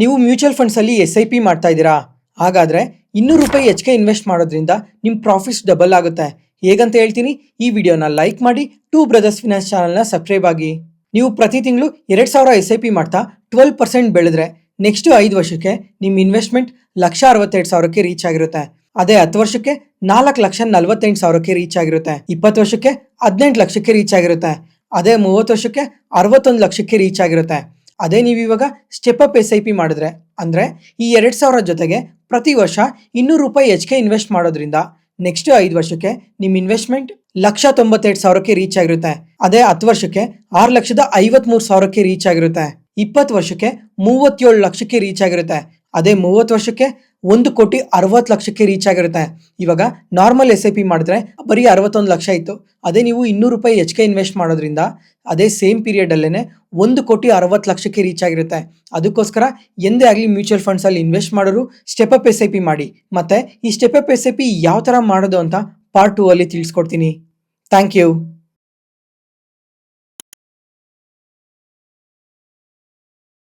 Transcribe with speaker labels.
Speaker 1: ನೀವು mutual ಫಂಡ್ಸಲ್ಲಿ SIP ಮಾಡ್ತಾ ಇದ್ದೀರಾ? ಹಾಗಾದರೆ ₹200 ಹೆಚ್ಚಿಗೆ ಇನ್ವೆಸ್ಟ್ ಮಾಡೋದ್ರಿಂದ ನಿಮ್ಮ ಪ್ರಾಫಿಟ್ಸ್ ಡಬಲ್ ಆಗುತ್ತೆ. ಹೇಗಂತ ಹೇಳ್ತೀನಿ, ಈ ವಿಡಿಯೋನ ಲೈಕ್ ಮಾಡಿ, ಟೂ ಬ್ರದರ್ಸ್ ಫಿನಾನ್ಸ್ ಚಾನಲ್ನ ಸಬ್ಸ್ಕ್ರೈಬ್ ಆಗಿ. ನೀವು ಪ್ರತಿ ತಿಂಗಳು 2,000 SIP ಮಾಡ್ತಾ 12% ಬೆಳೆದ್ರೆ ನೆಕ್ಸ್ಟ್ 5 ವರ್ಷಕ್ಕೆ ನಿಮ್ಮ ಇನ್ವೆಸ್ಟ್ಮೆಂಟ್ 1,62,000ಕ್ಕೆ ರೀಚ್ ಆಗಿರುತ್ತೆ. ಅದೇ 10 ವರ್ಷಕ್ಕೆ 4,48,000ಕ್ಕೆ ರೀಚ್ ಆಗಿರುತ್ತೆ. 20 ವರ್ಷಕ್ಕೆ 18 ಲಕ್ಷಕ್ಕೆ ರೀಚ್ ಆಗಿರುತ್ತೆ. ಅದೇ 30 ವರ್ಷಕ್ಕೆ 61 ಲಕ್ಷಕ್ಕೆ ರೀಚ್ ಆಗಿರುತ್ತೆ. ಅದೇ ನೀವು ಇವಾಗ ಸ್ಟೆಪ್ ಅಪ್ SIP ಮಾಡಿದ್ರೆ, ಅಂದರೆ ಈ 2,000 ಜೊತೆಗೆ ಪ್ರತಿ ವರ್ಷ ₹200 ಹೆಚ್ಚಿಗೆ ಇನ್ವೆಸ್ಟ್ ಮಾಡೋದ್ರಿಂದ ನೆಕ್ಸ್ಟ್ 5 ವರ್ಷಕ್ಕೆ ನಿಮ್ಮ ಇನ್ವೆಸ್ಟ್ಮೆಂಟ್ 1,92,000ಕ್ಕೆ ರೀಚ್ ಆಗಿರುತ್ತೆ. ಅದೇ 10 ವರ್ಷಕ್ಕೆ 6,53,000ಕ್ಕೆ ರೀಚ್ ಆಗಿರುತ್ತೆ. 20 ವರ್ಷಕ್ಕೆ 37 ಲಕ್ಷಕ್ಕೆ ರೀಚ್ ಆಗಿರುತ್ತೆ. ಅದೇ 30 ವರ್ಷಕ್ಕೆ 1,60,00,000ಕ್ಕೆ ರೀಚ್ ಆಗಿರುತ್ತೆ. ಇವಾಗ ನಾರ್ಮಲ್ SIP ಮಾಡಿದ್ರೆ ಬರೀ 61 ಲಕ್ಷ ಇತ್ತು. ಅದೇ ನೀವು ₹200 ಹೆಚ್ಚಿಗೆ ಇನ್ವೆಸ್ಟ್ ಮಾಡೋದ್ರಿಂದ ಅದೇ ಸೇಮ್ ಪೀರಿಯಡಲ್ಲೇ 1,60,00,000ಕ್ಕೆ ರೀಚ್ ಆಗಿರುತ್ತೆ. ಅದಕ್ಕೋಸ್ಕರ ಎಂದೇ ಆಗಲಿ ಮ್ಯೂಚುವಲ್ ಫಂಡ್ಸಲ್ಲಿ ಇನ್ವೆಸ್ಟ್ ಮಾಡೋರು ಸ್ಟೆಪ್ ಅಪ್ SIP ಮಾಡಿ. ಮತ್ತು ಈ ಸ್ಟೆಪ್ ಅಪ್ SIP ಯಾವ ಥರ ಮಾಡೋದು ಅಂತ ಪಾರ್ಟ್ 2 ಅಲ್ಲಿ ತಿಳಿಸ್ಕೊಡ್ತೀನಿ. Thank you.